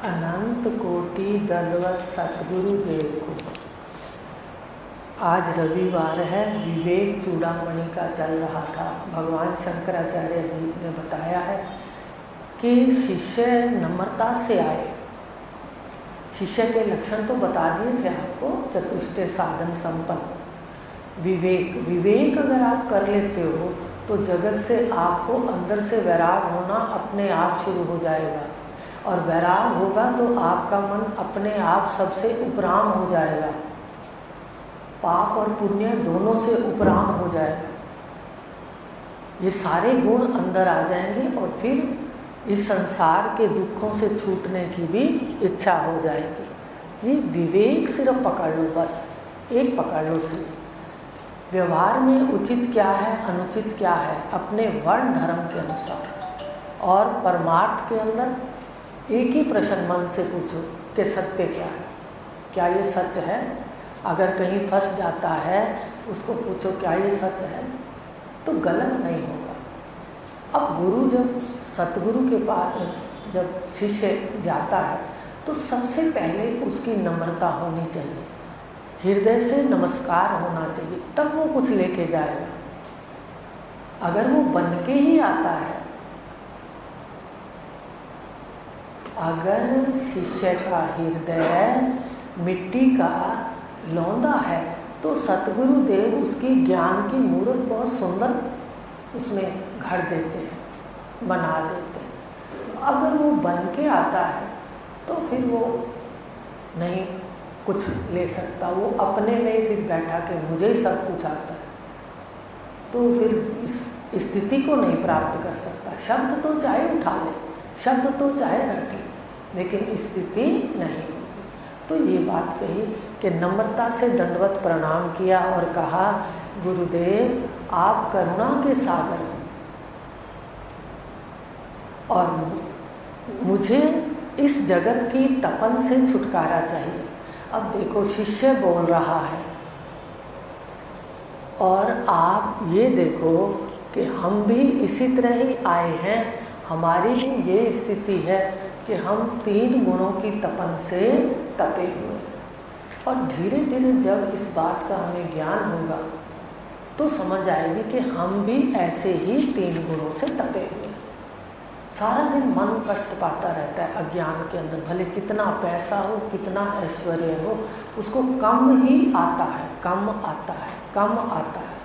अनंत कोटि दंडवत सतगुरु देव को। आज रविवार है, विवेक चूड़ामणि का चल रहा था। भगवान शंकराचार्य जी ने बताया है कि शिष्य नम्रता से आए। शिष्य के लक्षण तो बता दिए थे आपको, चतुष्टय साधन संपन्न। विवेक अगर आप कर लेते हो तो जगत से आपको अंदर से वैराग होना अपने आप शुरू हो जाएगा, और वैराग होगा तो आपका मन अपने आप सबसे उपराम हो जाएगा, पाप और पुण्य दोनों से उपराम हो जाएगा। ये सारे गुण अंदर आ जाएंगे और फिर इस संसार के दुखों से छूटने की भी इच्छा हो जाएगी। ये विवेक सिर्फ पकड़ लो, बस एक पकड़ लो सिर्फ। व्यवहार में उचित क्या है, अनुचित क्या है, अपने वर्ण धर्म के अनुसार। और परमार्थ के अंदर एक ही प्रश्न मन से पूछो कि सत्य क्या है, क्या ये सच है। अगर कहीं फंस जाता है उसको पूछो क्या ये सच है, तो गलत नहीं होगा। अब गुरु जब सतगुरु के पास जब शिष्य जाता है तो सबसे पहले उसकी नम्रता होनी चाहिए, हृदय से नमस्कार होना चाहिए, तब वो कुछ लेके जाएगा। अगर वो बन के ही आता है, अगर शिष्य का हृदय मिट्टी का लौंदा है तो सतगुरु देव उसकी ज्ञान की मूर्त बहुत सुंदर उसमें घड़ देते हैं, बना देते हैं। अगर वो बन के आता है तो फिर वो नहीं कुछ ले सकता, वो अपने में फिर बैठा के मुझे ही सब कुछ आता है, तो फिर इस स्थिति को नहीं प्राप्त कर सकता। शब्द तो चाहे उठा ले, शब्द तो चाहे रख ले, लेकिन स्थिति नहीं होगी। तो ये बात कही कि नम्रता से दंडवत प्रणाम किया और कहा, गुरुदेव आप करुणा के सागर हो और मुझे इस जगत की तपन से छुटकारा चाहिए। अब देखो शिष्य बोल रहा है और आप ये देखो कि हम भी इसी तरह ही आए हैं। हमारी भी ये स्थिति है कि हम 3 गुणों की तपन से तपे हुए हैं, और धीरे धीरे जब इस बात का हमें ज्ञान होगा तो समझ आएगी कि हम भी ऐसे ही 3 गुणों से तपे हुए हैं। सारा दिन मन कष्ट पाता रहता है अज्ञान के अंदर, भले कितना पैसा हो, कितना ऐश्वर्य हो, उसको कम ही आता है, कम आता है, कम आता है,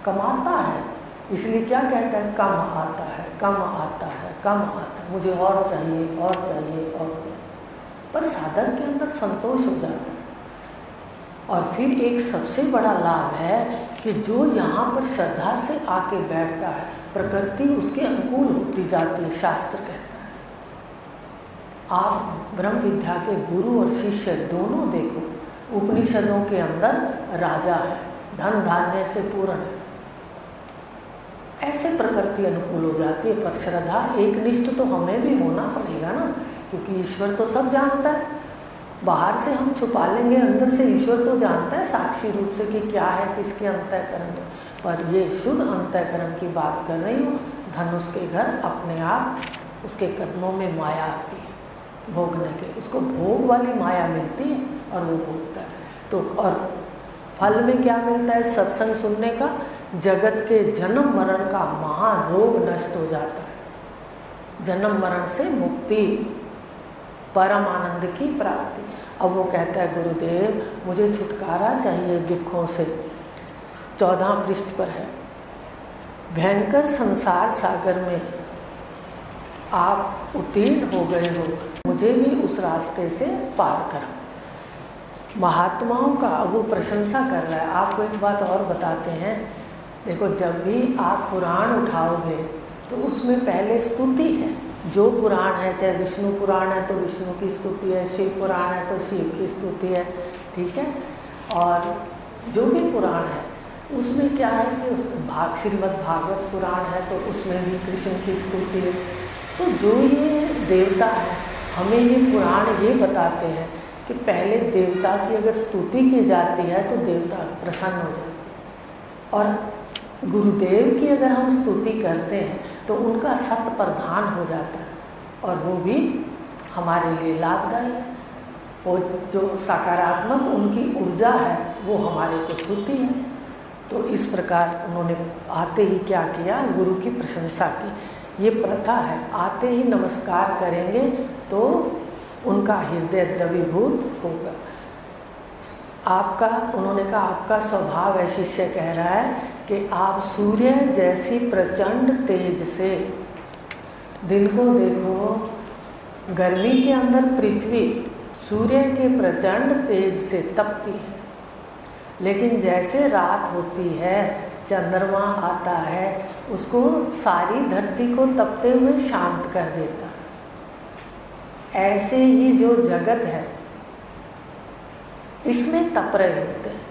कमाता है। इसलिए क्या कहता है, कम आता है, कम आता है, कम आता है, मुझे और चाहिए, और चाहिए, और चाहिए। पर साधक के अंदर संतोष हो जाता है। और फिर एक सबसे बड़ा लाभ है कि जो यहाँ पर श्रद्धा से आके बैठता है, प्रकृति उसके अनुकूल होती जाती है। शास्त्र कहता है आप ब्रह्म विद्या के गुरु और शिष्य दोनों देखो, उपनिषदों के अंदर राजा है, धन धान्य से पूर्ण है, ऐसे प्रकृति अनुकूल हो जाती है। पर श्रद्धा एक निष्ठ तो हमें भी होना पड़ेगा ना, क्योंकि ईश्वर तो सब जानता है। बाहर से हम छुपा लेंगे, अंदर से ईश्वर तो जानता है साक्षी रूप से कि क्या है, किसके अंतःकरण में। पर ये शुद्ध अंतःकरण की बात कर रही हूँ। धनुष के घर अपने आप उसके कदमों में माया आती है भोगने के, उसको भोग वाली माया मिलती है और वो भोगता है। तो और फल में क्या मिलता है, सत्संग सुनने का, जगत के जन्म मरण का महारोग नष्ट हो जाता है, जन्म मरण से मुक्ति, परम आनंद की प्राप्ति। अब वो कहता है, गुरुदेव मुझे छुटकारा चाहिए दुखों से। 14 पृष्ठ पर है, भयंकर संसार सागर में आप उत्तीर्ण हो गए हो, मुझे भी उस रास्ते से पार करो। महात्माओं का वो प्रशंसा कर रहा है। आपको एक बात और बताते हैं, देखो जब भी आप पुराण उठाओगे तो उसमें पहले स्तुति है। जो पुराण है, चाहे विष्णु पुराण है तो विष्णु की स्तुति है, शिव पुराण है तो शिव की स्तुति है, ठीक है। और जो भी पुराण है उसमें क्या है कि श्रीमद् भागवत पुराण है तो उसमें भी कृष्ण की स्तुति है। तो जो ये देवता है, हमें ये पुराण ये बताते हैं कि पहले देवता की अगर स्तुति की जाती है तो देवता प्रसन्न हो जाते हैं, और गुरुदेव की अगर हम स्तुति करते हैं तो उनका सत प्रधान हो जाता है और वो भी हमारे लिए लाभदायी है। वो जो सकारात्मक उनकी ऊर्जा है वो हमारे को छूती है। तो इस प्रकार उन्होंने आते ही क्या किया, गुरु की प्रशंसा की। ये प्रथा है, आते ही नमस्कार करेंगे तो उनका हृदय द्रवीभूत होगा। आपका, उन्होंने कहा आपका स्वभाव है, शिष्य कह रहा है कि आप सूर्य जैसी प्रचंड तेज से, दिन को देखो गर्मी के अंदर पृथ्वी सूर्य के प्रचंड तेज से तपती है, लेकिन जैसे रात होती है चंद्रमा आता है उसको सारी धरती को तपते हुए शांत कर देता है। ऐसे ही जो जगत है इसमें तप रहे होते हैं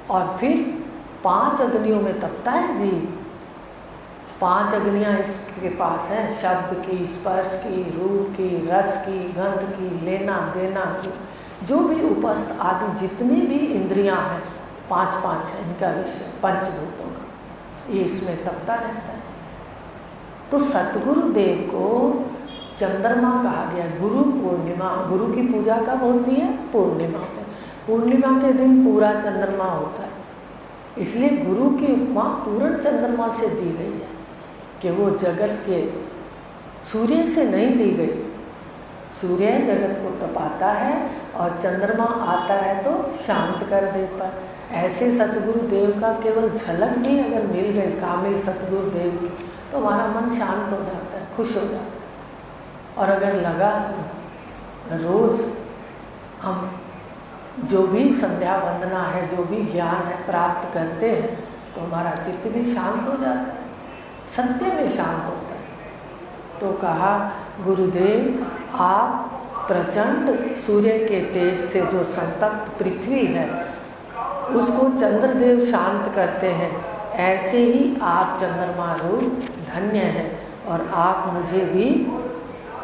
और फिर 5 अग्नियों में तपता है जीव। 5 अग्नियाँ इसके पास हैं, शब्द की, स्पर्श की, रूप की, रस की, गंध की, लेना देना की, जो भी उपस्थ आदि जितनी भी इंद्रियां हैं 5 है इनका विषय, पंचभूतों का, ये इसमें तपता रहता है। तो सतगुरु देव को चंद्रमा कहा गया। गुरु पूर्णिमा, गुरु की पूजा कब होती है? पूर्णिमा में। पूर्णिमा के दिन पूरा चंद्रमा होता है, इसलिए गुरु की उपमा पूर्ण चंद्रमा से दी गई है कि वो जगत के सूर्य से नहीं दी गई। सूर्य जगत को तपाता है और चंद्रमा आता है तो शांत कर देता है। ऐसे सतगुरु देव का केवल झलक भी अगर मिल गई, कामिल सतगुरु देव की, तो हमारा मन शांत हो जाता है, खुश हो जाता है। और अगर लगा रोज़ हम जो भी संध्या वंदना है, जो भी ज्ञान है प्राप्त करते हैं, तो हमारा चित्त भी शांत हो जाता है, सत्य में शांत होता है। तो कहा गुरुदेव आप प्रचंड सूर्य के तेज से जो संतप्त पृथ्वी है उसको चंद्रदेव शांत करते हैं, ऐसे ही आप चंद्रमा रूप धन्य हैं और आप मुझे भी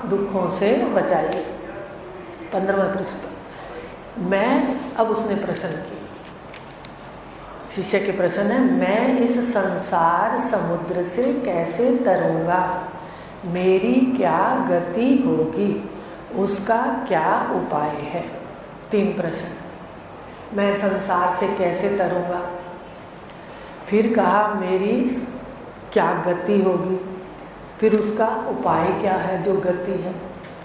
दुखों से बचाइए। 15वां पृष्ठ। मैं, अब उसने प्रश्न किया, शिष्य के प्रश्न है, मैं इस संसार समुद्र से कैसे तरूंगा, मेरी क्या गति होगी, उसका क्या उपाय है? 3 प्रश्न। मैं संसार से कैसे तरूंगा, फिर कहा मेरी क्या गति होगी, फिर उसका उपाय क्या है, जो गति है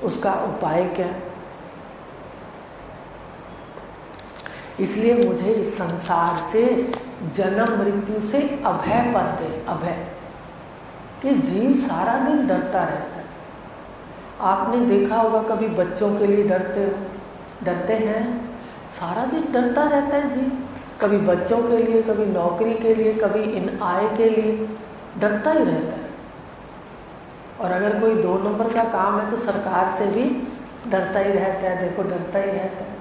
उसका उपाय क्या। इसलिए मुझे इस संसार से, जन्म मृत्यु से अभय पद दे। अभय कि जीव सारा दिन डरता रहता है। आपने देखा होगा कभी बच्चों के लिए डरते हैं, सारा दिन डरता रहता है जीव, कभी बच्चों के लिए, कभी नौकरी के लिए, कभी इन आय के लिए डरता ही रहता है। और अगर कोई 2 नंबर का काम है तो सरकार से भी डरता ही रहता है, देखो डरता ही रहता है।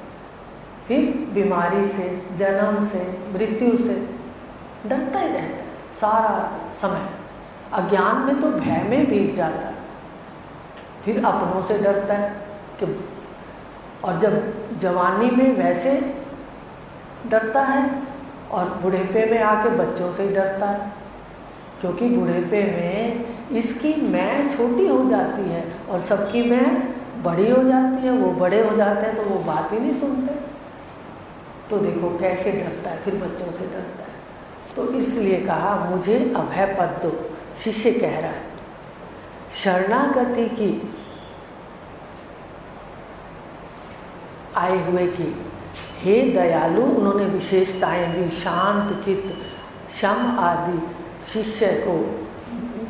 फिर बीमारी से, जन्म से, मृत्यु से डरता ही रहता है सारा समय। अज्ञान में तो भय में बीत जाता है, फिर अपनों से डरता है कि, और जब जवानी में वैसे डरता है और बुढ़ेपे में आके बच्चों से ही डरता है, क्योंकि बुढ़ेपे में इसकी मैं छोटी हो जाती है और सबकी मैं बड़ी हो जाती है। वो बड़े हो जाते हैं तो वो बात ही नहीं सुनते, तो देखो कैसे डरता है, फिर बच्चों से डरता है। तो इसलिए कहा मुझे अभय पद दो। शिष्य कह रहा है शरणागति की, आए हुए की, हे दयालु, उन्होंने विशेषताएं दी, शांत चित्त, शम आदि। शिष्य को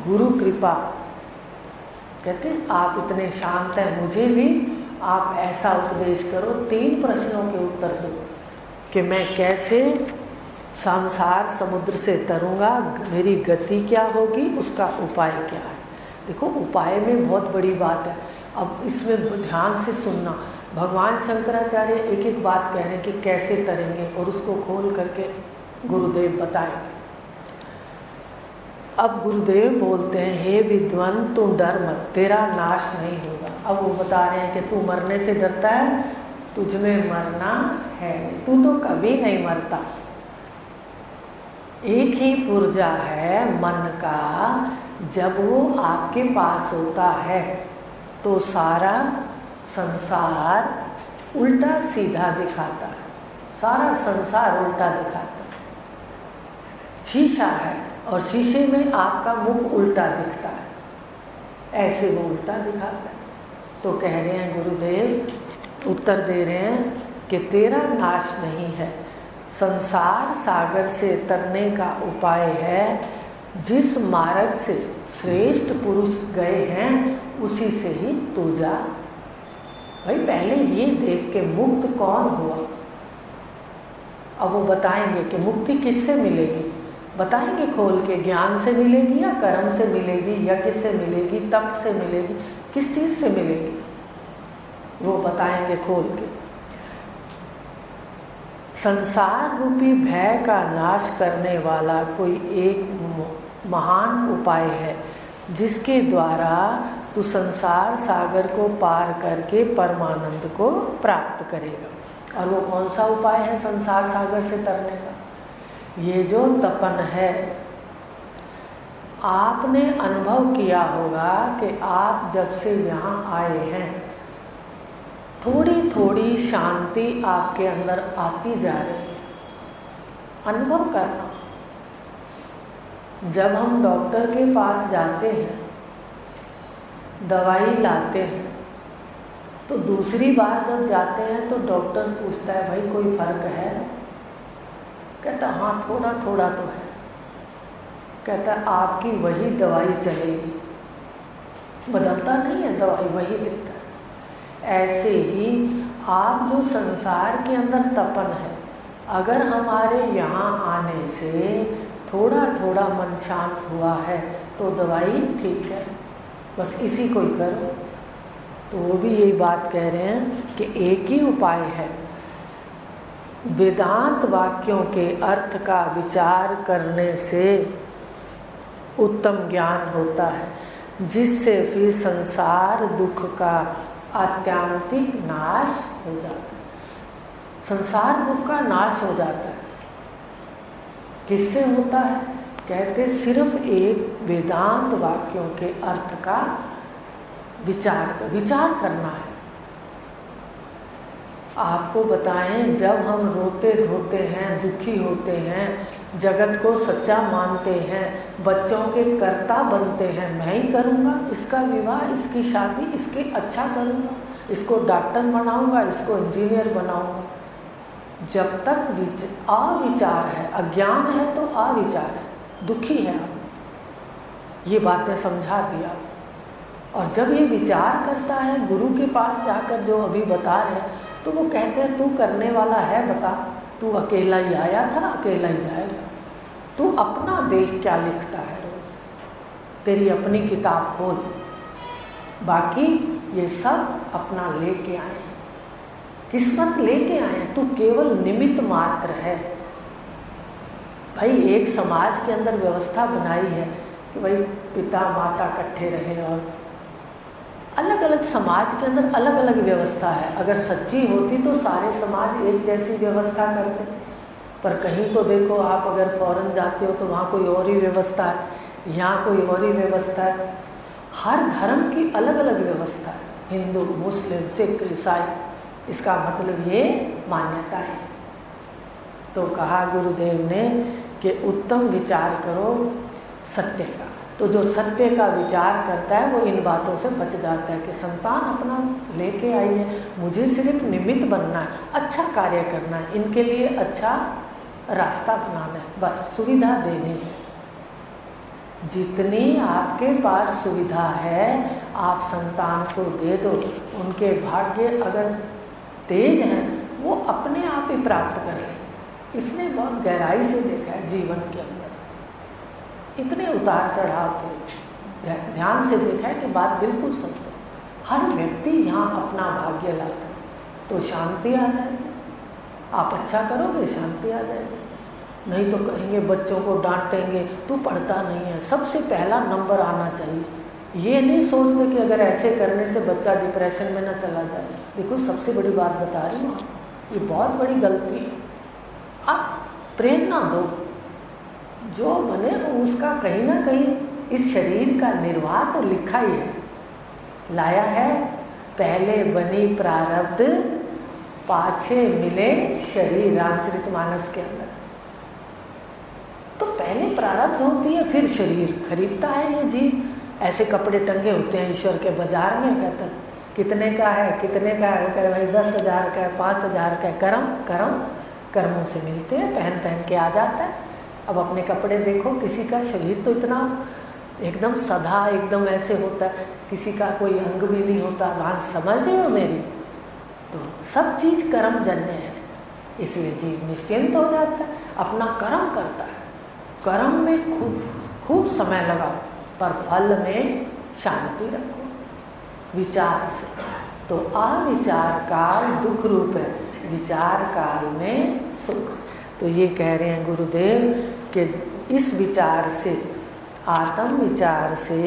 गुरु कृपा, कहते आप इतने शांत हैं, मुझे भी आप ऐसा उपदेश करो। 3 प्रश्नों के उत्तर दो कि मैं कैसे संसार समुद्र से तरूंगा, मेरी गति क्या होगी, उसका उपाय क्या है। देखो उपाय में बहुत बड़ी बात है। अब इसमें ध्यान से सुनना, भगवान शंकराचार्य एक एक बात कह रहे हैं कि कैसे तरेंगे, और उसको खोल करके गुरुदेव बताएंगे। अब गुरुदेव बोलते हैं हे विद्वान तू डर मत, तेरा नाश नहीं होगा। अब वो बता रहे हैं कि तू मरने से डरता है, तुझ में मरना है, तू तो कभी नहीं मरता। एक ही पुर्जा है मन का, जब वो आपके पास होता है तो सारा संसार उल्टा सीधा दिखाता है, सारा संसार उल्टा दिखाता है। शीशा है और शीशे में आपका मुख उल्टा दिखता है, ऐसे वो उल्टा दिखाता है। तो कह रहे हैं गुरुदेव, उत्तर दे रहे हैं कि तेरा नाश नहीं है, संसार सागर से तरने का उपाय है। जिस मार्ग से श्रेष्ठ पुरुष गए हैं उसी से ही तू जा। भाई पहले ये देख के मुक्त कौन हुआ। अब वो बताएंगे कि मुक्ति किससे मिलेगी, बताएंगे खोल के, ज्ञान से मिलेगी या कर्म से मिलेगी या किससे मिलेगी, तप से मिलेगी, किस चीज़ से मिलेगी, वो बताएंगे खोल के। संसार रूपी भय का नाश करने वाला कोई एक महान उपाय है जिसके द्वारा तू संसार सागर को पार करके परमानंद को प्राप्त करेगा। और वो कौन सा उपाय है संसार सागर से तरने का? ये जो तपन है, आपने अनुभव किया होगा कि आप जब से यहाँ आए हैं थोड़ी थोड़ी शांति आपके अंदर आती जा रही है। अनुभव करना। जब हम डॉक्टर के पास जाते हैं, दवाई लाते हैं, तो दूसरी बार जब जाते हैं तो डॉक्टर पूछता है भाई कोई फर्क है? कहता हाँ थोड़ा थोड़ा तो है। कहता आपकी वही दवाई चलेगी, बदलता नहीं है, दवाई वही देता है। ऐसे ही आप जो संसार के अंदर तपन है, अगर हमारे यहाँ आने से थोड़ा थोड़ा मन शांत हुआ है तो दवाई ठीक है, बस इसी को ही करो। तो वो भी यही बात कह रहे हैं कि एक ही उपाय है, वेदांत वाक्यों के अर्थ का विचार करने से उत्तम ज्ञान होता है, जिससे फिर संसार दुख का आत्यांतिक नाश हो जाता है। संसार दुख का नाश हो जाता है। किससे होता है? कहते सिर्फ एक वेदांत वाक्यों के अर्थ का विचार करना है। आपको बताएं, जब हम रोते धोते हैं, दुखी होते हैं, जगत को सच्चा मानते हैं, बच्चों के कर्ता बनते हैं, मैं ही करूँगा इसका विवाह, इसकी शादी, इसके अच्छा करूँगा, इसको डॉक्टर बनाऊँगा, इसको इंजीनियर बनाऊँगा। जब तक अविचार है, अज्ञान है तो अविचार है, दुखी है आप। ये बातें समझा दिया। और जब ये विचार करता है, गुरु के पास जाकर जो अभी बता रहे हैं, तो वो कहते हैं तू करने वाला है, बता, तू अकेला ही आया था, अकेला ही जाएगा। तू अपना देख क्या लिखता है रोज, तेरी अपनी किताब खोल, बाकी ये सब अपना लेके आए, किस्मत लेके आए, तू केवल निमित्त मात्र है। भाई एक समाज के अंदर व्यवस्था बनाई है कि भाई पिता माता इकट्ठे रहे, और अलग अलग समाज के अंदर अलग अलग व्यवस्था है। अगर सच्ची होती तो सारे समाज एक जैसी व्यवस्था करते, पर कहीं तो देखो आप अगर फॉरेन जाते हो तो वहाँ कोई और ही व्यवस्था है, यहाँ कोई और ही व्यवस्था है। हर धर्म की अलग अलग व्यवस्था है, हिंदू, मुस्लिम, सिख, ईसाई, इसका मतलब ये मान्यता है। तो कहा गुरुदेव ने कि उत्तम विचार करो सत्य का। तो जो सत्य का विचार करता है वो इन बातों से बच जाता है कि संतान अपना लेके आई है, मुझे सिर्फ निमित्त बनना है, अच्छा कार्य करना है, इनके लिए अच्छा रास्ता बनाना है, बस सुविधा देनी है। जितनी आपके पास सुविधा है आप संतान को दे दो, उनके भाग्य अगर तेज हैं वो अपने आप ही प्राप्त कर लें। इसने बहुत गहराई से देखा है जीवन के अंदर, इतने उतार चढ़ाव के ध्यान से देखा है कि बात बिल्कुल सच है। हर व्यक्ति यहाँ अपना भाग्य लाता है तो शांति आ जाएगी। आप अच्छा करोगे शांति आ जाएगी, नहीं तो कहेंगे, बच्चों को डांटेंगे, तू पढ़ता नहीं है, सबसे पहला नंबर आना चाहिए। ये नहीं सोचते कि अगर ऐसे करने से बच्चा डिप्रेशन में ना चला जाए। देखो सबसे बड़ी बात बता रही हूँ, ये बहुत बड़ी गलती है। आप प्रेरणा दो, जो बने उसका कहीं ना कहीं इस शरीर का निर्वाह तो लिखा ही है, लाया है, पहले बनी प्रारब्ध पाछे मिले शरीर, रामचरितमानस के अंदर। तो पहले प्रारब्ध होती है, फिर शरीर खरीदता है ये जीव। ऐसे कपड़े टंगे होते हैं ईश्वर के बाजार में, कहते हैं कितने का है, कितने का है, वो कहते भाई 10,000 का है, 5,000 का है। कर्मों से मिलते हैं, पहन के आ जाता है। अब अपने कपड़े देखो, किसी का शरीर तो इतना एकदम सदा एकदम ऐसे होता है, किसी का कोई अंग भी नहीं होता। बात समझ रहे हो मेरी? तो सब चीज़ कर्म जन्य है, इसलिए जीव निश्चिंत हो जाता है, अपना कर्म करता है। कर्म में खूब समय लगाओ, पर फल में शांति रखो विचार से। तो अविचार काल दुख रूप है, विचार काल में सुख। तो ये कह रहे हैं गुरुदेव कि इस विचार से, आत्म विचार से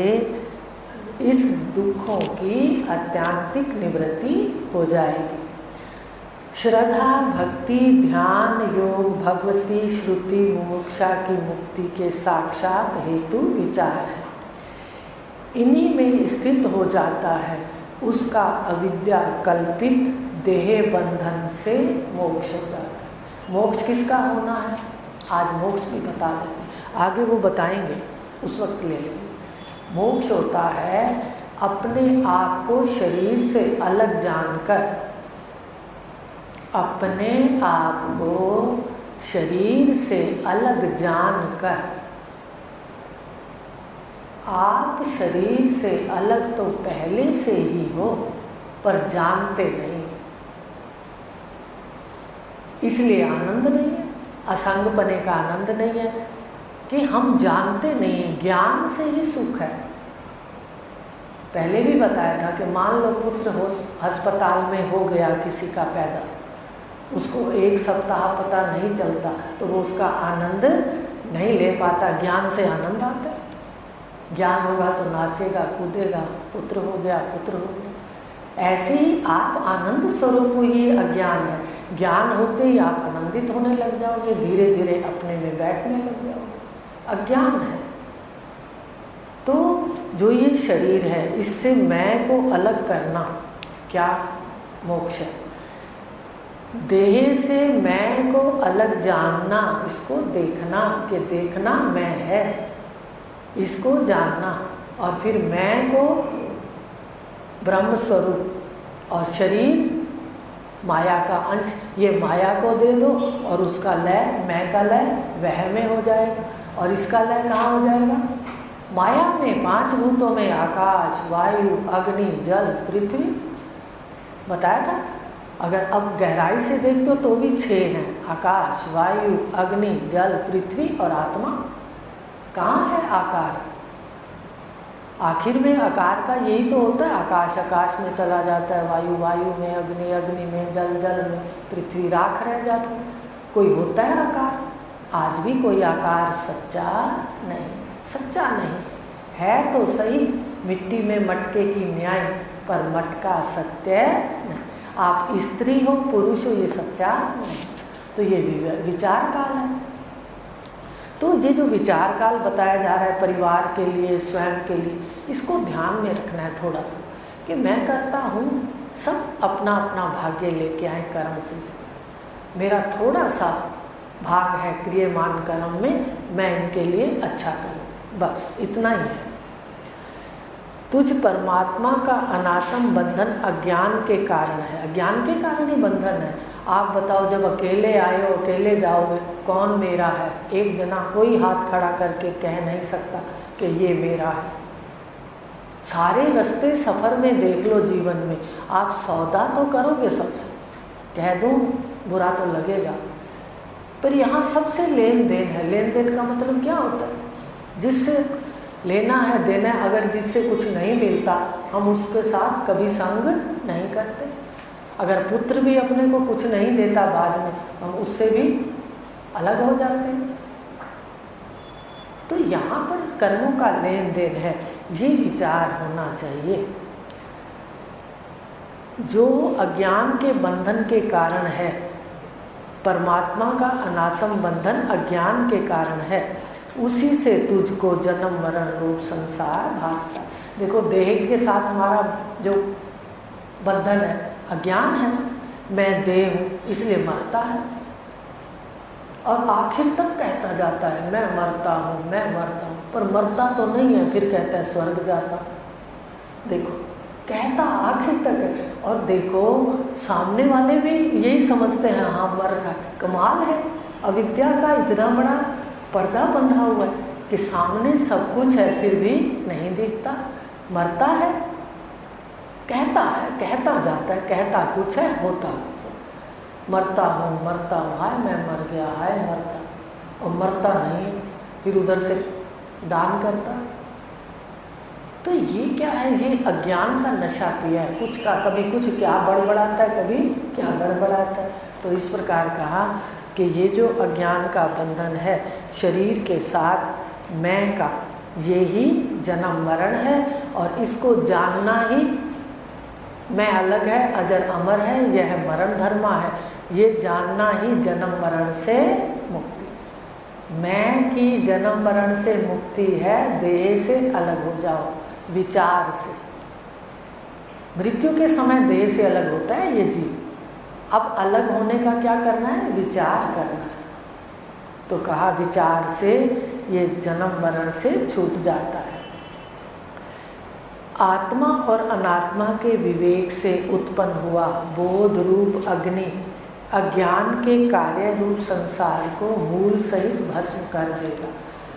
इस दुखों की आत्यांतिक निवृत्ति हो जाएगी। श्रद्धा, भक्ति, ध्यान, योग, भगवती श्रुति, मुमुक्षा की मुक्ति के साक्षात हेतु विचार है। इन्हीं में स्थित हो जाता है उसका अविद्या कल्पित देह बंधन से मोक्ष हो जाता है। मोक्ष किसका होना है आज मोक्ष भी बता देते हैं, आगे वो बताएंगे, उस वक्त ले लेंगे। मोक्ष होता है अपने आप को शरीर से अलग जानकर, अपने आप को शरीर से अलग जानकर। आप शरीर से अलग तो पहले से ही हो, पर जानते नहीं, इसलिए आनंद नहीं है। असंगपने का आनंद नहीं है कि हम जानते नहीं, ज्ञान से ही सुख है। पहले भी बताया था कि मान लो पुत्र हो अस्पताल में हो गया किसी का पैदा, उसको 1 सप्ताह पता नहीं चलता, तो वो उसका आनंद नहीं ले पाता। ज्ञान से आनंद आता है, ज्ञान होगा तो नाचेगा कूदेगा, पुत्र हो गया, पुत्र हो गया। ऐसे ही आप आनंद स्वरूप ही अज्ञान है, ज्ञान होते ही आप आनंदित होने लग जाओगे, धीरे धीरे अपने में बैठने लग जाओगे। अज्ञान है। तो जो ये शरीर है, इससे मैं को अलग करना क्या मोक्ष है। देह से मैं को अलग जानना, इसको देखना कि देखना मैं है, इसको जानना, और फिर मैं को ब्रह्म स्वरूप और शरीर माया का अंश, ये माया को दे दो और उसका लय, मैं का लय वह में हो जाएगा। और इसका लय कहाँ हो जाएगा? माया में, 5 भूतों में, आकाश, वायु, अग्नि, जल, पृथ्वी बताया था। अगर अब गहराई से देखते हो तो भी 6 हैं, आकाश, वायु, अग्नि, जल, पृथ्वी और आत्मा। कहाँ है आकार? आखिर में आकार का यही तो होता है, आकाश आकाश में चला जाता है, वायु वायु में, अग्नि अग्नि में, जल जल में, पृथ्वी राख रह जाती है। कोई होता है आकार? आज भी कोई आकार सच्चा नहीं, सच्चा नहीं है। तो सही मिट्टी में मटके की न्याय, पर मटका सत्य नहीं। आप स्त्री हो पुरुष हो, ये सच्चा नहीं। तो ये विचार काल है। तो ये जो विचार काल बताया जा रहा है परिवार के लिए, स्वयं के लिए, इसको ध्यान में रखना है थोड़ा तो, कि मैं करता हूँ, सब अपना अपना भाग्य लेके आए कर्म से। मेरा थोड़ा सा भाग है क्रियमान कर्म में, मैं इनके लिए अच्छा करूँ, बस इतना ही है। तुझ परमात्मा का अनात्म बंधन अज्ञान के कारण है, अज्ञान के कारण ही बंधन है। आप बताओ, जब अकेले आए हो, अकेले जाओगे, कौन मेरा है? एक जना कोई हाथ खड़ा करके कह नहीं सकता कि ये मेरा है। सारे रास्ते सफ़र में देख लो जीवन में, आप सौदा तो करोगे सबसे, कह दूँ बुरा तो लगेगा, पर यहाँ सबसे लेन देन है। लेन देन का मतलब क्या होता है? जिससे लेना है, देना है। अगर जिससे कुछ नहीं मिलता, हम उसके साथ कभी संग नहीं करते। अगर पुत्र भी अपने को कुछ नहीं देता बाद में, हम उससे भी अलग हो जाते हैं। तो यहाँ पर कर्मों का लेन देन है, ये विचार होना चाहिए। जो अज्ञान के बंधन के कारण है, परमात्मा का अनात्म बंधन अज्ञान के कारण है, उसी से तुझको जन्म मरण रूप संसार भासता। देखो देह के साथ हमारा जो बंधन है अज्ञान है ना, मैं देह हूँ इसलिए मरता है, और आखिर तक कहता जाता है मैं मरता हूँ मैं मरता हूँ, पर मरता तो नहीं है, फिर कहता है स्वर्ग जाता। देखो कहता आखिर तक है, और देखो सामने वाले भी यही समझते हैं हाँ मर रहा है। कमाल है, अविद्या का इतना बड़ा पर्दा बंधा हुआ है कि सामने सब कुछ है फिर भी नहीं दिखता, मरता है, कहता है, कहता जाता है, कहता कुछ है होता मरता हूँ हाय मैं मर गया हाय मरता, और मरता नहीं, फिर उधर से दान करता। तो ये क्या है, ये अज्ञान का नशा किया है, कुछ का कभी कुछ क्या बड़बड़ाता है कभी क्या गड़बड़ाता है। तो इस प्रकार कहा कि ये जो अज्ञान का बंधन है शरीर के साथ मैं का, ये ही जन्म मरण है, और इसको जानना ही मैं अलग है अजर अमर है, यह मरण धर्मा है, ये जानना ही जन्म मरण से मुक्ति। मैं की जन्म मरण से मुक्ति है, देह से अलग हो जाओ विचार से। मृत्यु के समय देह से अलग होता है ये जीव, अब अलग होने का क्या करना है, विचार करना है। तो कहा विचार से ये जन्म मरण से छूट जाता है। आत्मा और अनात्मा के विवेक से उत्पन्न हुआ बोध रूप अग्नि अज्ञान के कार्य रूप संसार को मूल सहित भस्म कर देगा।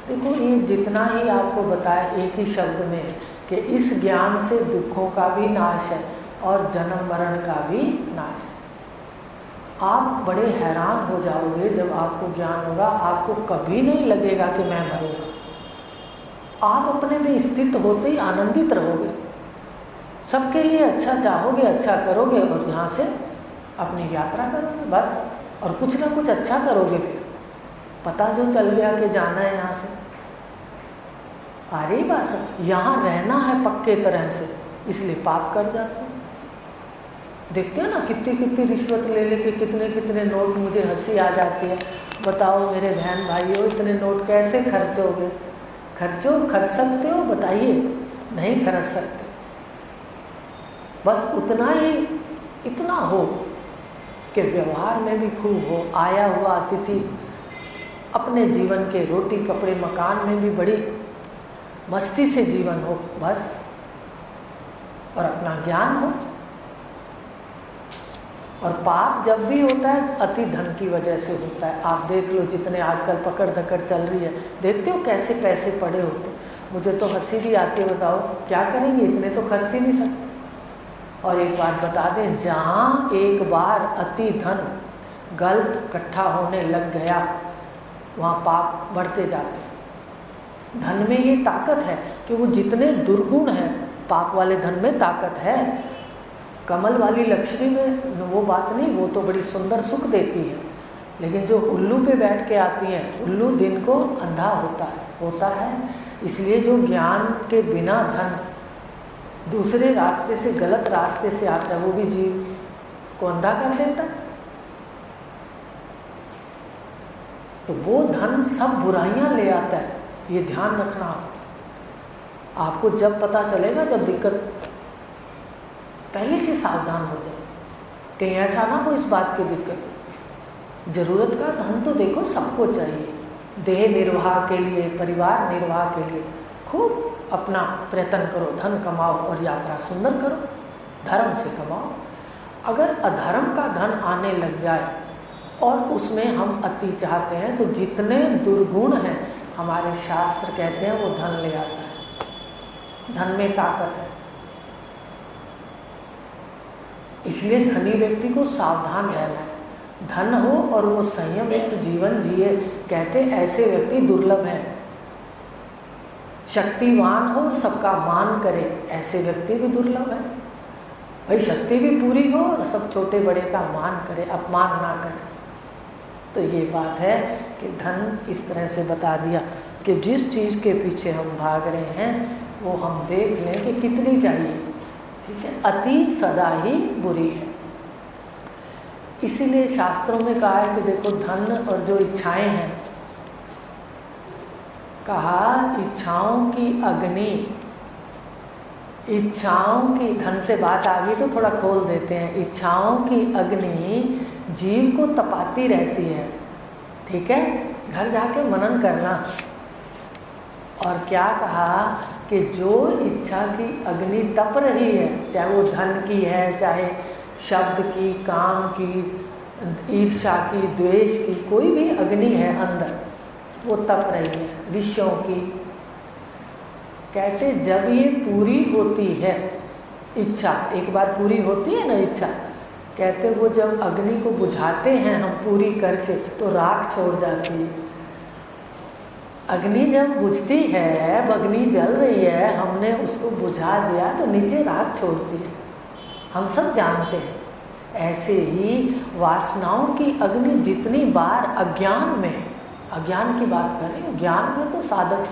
देखो ये जितना ही आपको बताया एक ही शब्द में कि इस ज्ञान से दुखों का भी नाश है और जन्म मरण का भी नाश है। आप बड़े हैरान हो जाओगे जब आपको ज्ञान होगा, आपको कभी नहीं लगेगा कि मैं मरूंगा। आप अपने में स्थित होते ही आनंदित रहोगे, सबके लिए अच्छा चाहोगे, अच्छा करोगे और यहाँ से अपनी यात्रा करोगे बस, और कुछ ना कुछ अच्छा करोगे। फिर पता जो चल गया कि जाना है यहाँ से, आ रही बात, यहाँ रहना है पक्के तरह से, इसलिए पाप कर जाते हैं। देखते हो ना कितनी कितनी रिश्वत ले लेके कितने कितने नोट, मुझे हंसी आ जाती है। बताओ मेरे बहन भाइयों, इतने नोट कैसे खर्चोगे? खर्च सकते हो? बताइए, नहीं खर्च सकते। बस उतना ही, इतना हो कि व्यवहार में भी खूब हो, आया हुआ अतिथि अपने जीवन के रोटी कपड़े मकान में भी बड़ी मस्ती से जीवन हो बस, और अपना ज्ञान हो। और पाप जब भी होता है अति धन की वजह से होता है। आप देख लो जितने आजकल पकड़ धकड़ चल रही है, देखते हो कैसे पैसे पड़े होते। मुझे तो हंसी भी आती है, बताओ क्या करेंगे, इतने तो खर्च ही नहीं सकते। और एक बात बता दें, जहाँ एक बार अति धन गलत इकट्ठा होने लग गया वहाँ पाप बढ़ते जाते हैं। धन में ये ताकत है कि वो जितने दुर्गुण हैं, पाप वाले धन में ताकत है। कमल वाली लक्ष्मी में वो बात नहीं, वो तो बड़ी सुंदर सुख देती है, लेकिन जो उल्लू पे बैठ के आती हैं, उल्लू दिन को अंधा होता है। इसलिए जो ज्ञान के बिना धन दूसरे रास्ते से, गलत रास्ते से आता है, वो भी जीव को अंधा कर देता है। तो वो धन सब बुराइयां ले आता है, ये ध्यान रखना। आपको जब पता चलेगा, जब दिक्कत, पहले से सावधान हो जाए, कहीं ऐसा ना हो इस बात की दिक्कत। जरूरत का धन तो देखो सबको चाहिए, देह निर्वाह के लिए, परिवार निर्वाह के लिए खूब अपना प्रयत्न करो, धन कमाओ और यात्रा सुंदर करो, धर्म से कमाओ। अगर अधर्म का धन आने लग जाए और उसमें हम अति चाहते हैं, तो जितने दुर्गुण हैं हमारे शास्त्र कहते हैं वो धन ले आता है। धन में ताकत है, इसलिए धनी व्यक्ति को सावधान रहना है। धन हो और वो संयम युक्त जीवन जिए, कहते ऐसे व्यक्ति दुर्लभ हैं। शक्तिवान हो और सबका मान करे, ऐसे व्यक्ति भी दुर्लभ है। भाई शक्ति भी पूरी हो और सब छोटे बड़े का मान करे, अपमान ना करे। तो ये बात है कि धन इस तरह से बता दिया कि जिस चीज़ के पीछे हम भाग रहे हैं वो हम देख लें कि कितनी चाहिए। ठीक है, अति सदा ही बुरी है। इसीलिए शास्त्रों में कहा है कि देखो धन और जो इच्छाएं हैं, कहा इच्छाओं की अग्नि इच्छाओं की, धन से बात आ गई तो थोड़ा खोल देते हैं। इच्छाओं की अग्नि जीव को तपाती रहती है, ठीक है, घर जाके मनन करना। और क्या कहा कि जो इच्छा की अग्नि तप रही है, चाहे वो धन की है, चाहे शब्द की, काम की, ईर्ष्या की, द्वेष की, कोई भी अग्नि है अंदर, वो तप रही है, विषयों की। कहते जब ये पूरी होती है इच्छा, एक बार पूरी होती है ना इच्छा, कहते वो जब अग्नि को बुझाते हैं हम पूरी करके तो राख छोड़ जाती है। अग्नि जब बुझती है, अग्नि जल रही है, हमने उसको बुझा दिया तो नीचे राख छोड़ती है, हम सब जानते हैं। ऐसे ही वासनाओं की अग्नि जितनी बार अज्ञान में, अज्ञान की बात कर रही हूँ, ज्ञान में तो साधक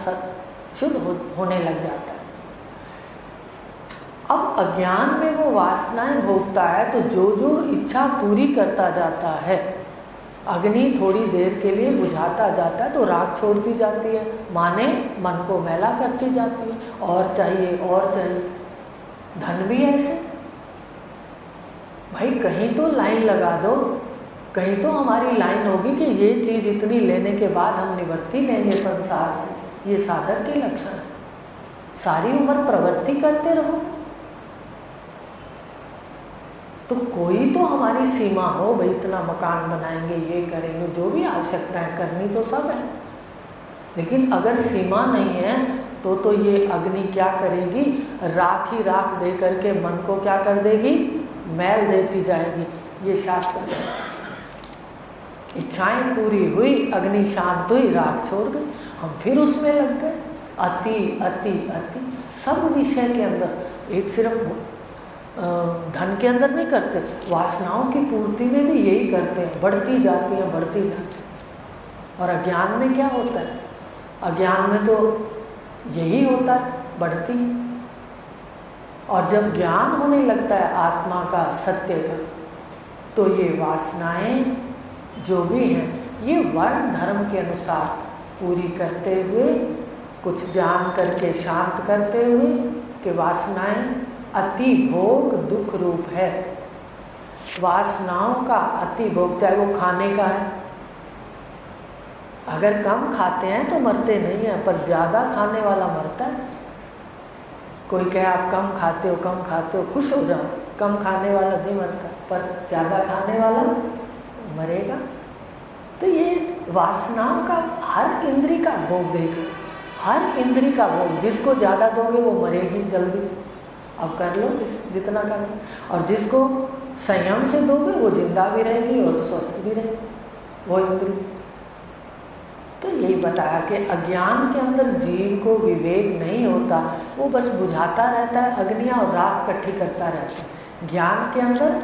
शुद्ध होने लग जाता है। अब अज्ञान में वो वासनाएं भोगता है तो जो जो इच्छा पूरी करता जाता है, अग्नि थोड़ी देर के लिए बुझाता जाता है तो राख छोड़ती जाती है, माने मन को मैला करती जाती है, और चाहिए और चाहिए। धन भी ऐसे, भाई कहीं तो लाइन लगा दो, कहीं तो हमारी लाइन होगी कि ये चीज़ इतनी लेने के बाद हम निवृत्ति लेंगे संसार से। ये साधक के लक्षण है। सारी उम्र प्रवृत्ति करते रहो तो कोई तो हमारी सीमा हो, भाई इतना मकान बनाएंगे, ये करेंगे, जो भी आवश्यकताएं करनी तो सब है, लेकिन अगर सीमा नहीं है तो ये अग्नि क्या करेगी, राख ही राख दे करके मन को क्या कर देगी, मैल देती जाएगी। ये शास्त्र है। इच्छाएं पूरी हुई, अग्नि शांत हुई, राख छोड़ गई, हम फिर उसमें लग गए। अति अति अति सब विषय के अंदर, एक सिर्फ धन के अंदर नहीं करते, वासनाओं की पूर्ति में भी यही करते हैं, बढ़ती जाती है, बढ़ती जाती है। और अज्ञान में क्या होता है, अज्ञान में तो यही होता है, बढ़ती। और जब ज्ञान होने लगता है आत्मा का, सत्य का, तो ये वासनाएं जो भी हैं, ये वर्ण धर्म के अनुसार पूरी करते हुए, कुछ जान करके शांत करते हुए कि वासनाएं अति भोग दुख रूप है। वासनाओं का अति भोग, चाहे वो खाने का है, अगर कम खाते हैं तो मरते नहीं हैं, पर ज़्यादा खाने वाला मरता है। कोई कहे आप कम खाते हो, खुश हो जाओ, कम खाने वाला नहीं मरता, पर ज़्यादा खाने वाला मरेगा। तो ये वासनाओं का हर इंद्री का भोग देगा, हर इंद्री का भोग। जिसको ज़्यादा दोगे वो मरेगी जल्दी, अब कर लो जितना कर लो, और जिसको संयम से दोगे वो जिंदा भी रहेगी और स्वस्थ भी रहेगी, वो इंद्री। तो यही बताया कि अज्ञान के अंदर जीव को विवेक नहीं होता, वो बस बुझाता रहता है अग्नियाँ और राख इकट्ठी करता रहता है। ज्ञान के अंदर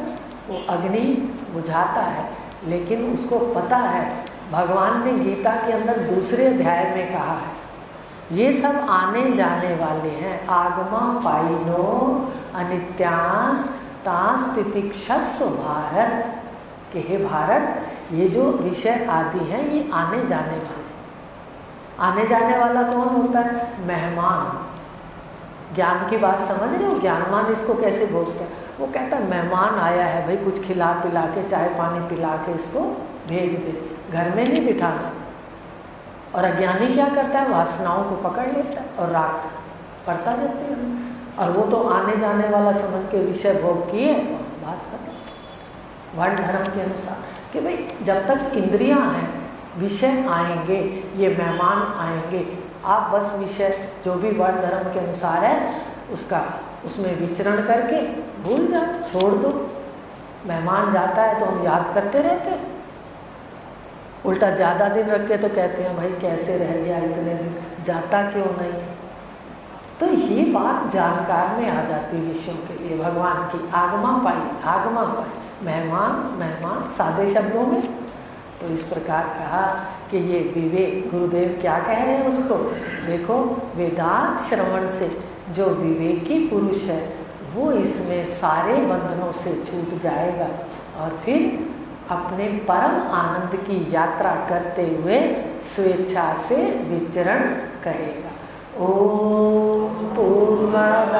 वो अग्नि बुझाता है, लेकिन उसको पता है, भगवान ने गीता के अंदर दूसरे अध्याय में कहा है, ये सब आने जाने वाले हैं। आगमा पाइनो अनित्यांश तांस तितिक्षस्व भारत, कि हे भारत, ये जो विषय आदि हैं ये आने जाने वाले। आने जाने वाला कौन होता है, मेहमान। ज्ञान की बात समझ रहे हो, ज्ञानमान इसको कैसे बोलते हैं। वो कहता है मेहमान आया है भाई, कुछ खिला पिला के, चाय पानी पिला के इसको भेज दे, घर में नहीं बिठाना। और अज्ञानी क्या करता है, वासनाओं को पकड़ लेता है और राख पड़ता रहता है, और वो तो आने जाने वाला समझ के विषय भोग किए, बात करते वर्ण धर्म के अनुसार कि भाई जब तक इंद्रियां हैं विषय आएंगे, ये मेहमान आएंगे, आप बस विषय जो भी वर्ण धर्म के अनुसार है उसमें विचरण करके भूल जाओ, छोड़ दो। मेहमान जाता है तो हम याद करते रहते हैं, उल्टा ज़्यादा दिन रख के तो कहते हैं भाई कैसे रह गया इतने दिन, जाता क्यों नहीं। तो ये बात जानकार में आ जाती है विषयों के लिए, भगवान की आगमा पाई, मेहमान सादे शब्दों में। तो इस प्रकार कहा कि ये विवेक, गुरुदेव क्या कह रहे हैं उसको, देखो वेदांत श्रवण से जो विवेकी पुरुष है वो इसमें सारे बंधनों से छूट जाएगा और फिर अपने परम आनंद की यात्रा करते हुए स्वेच्छा से विचरण करेगा। ओम पूर्णमद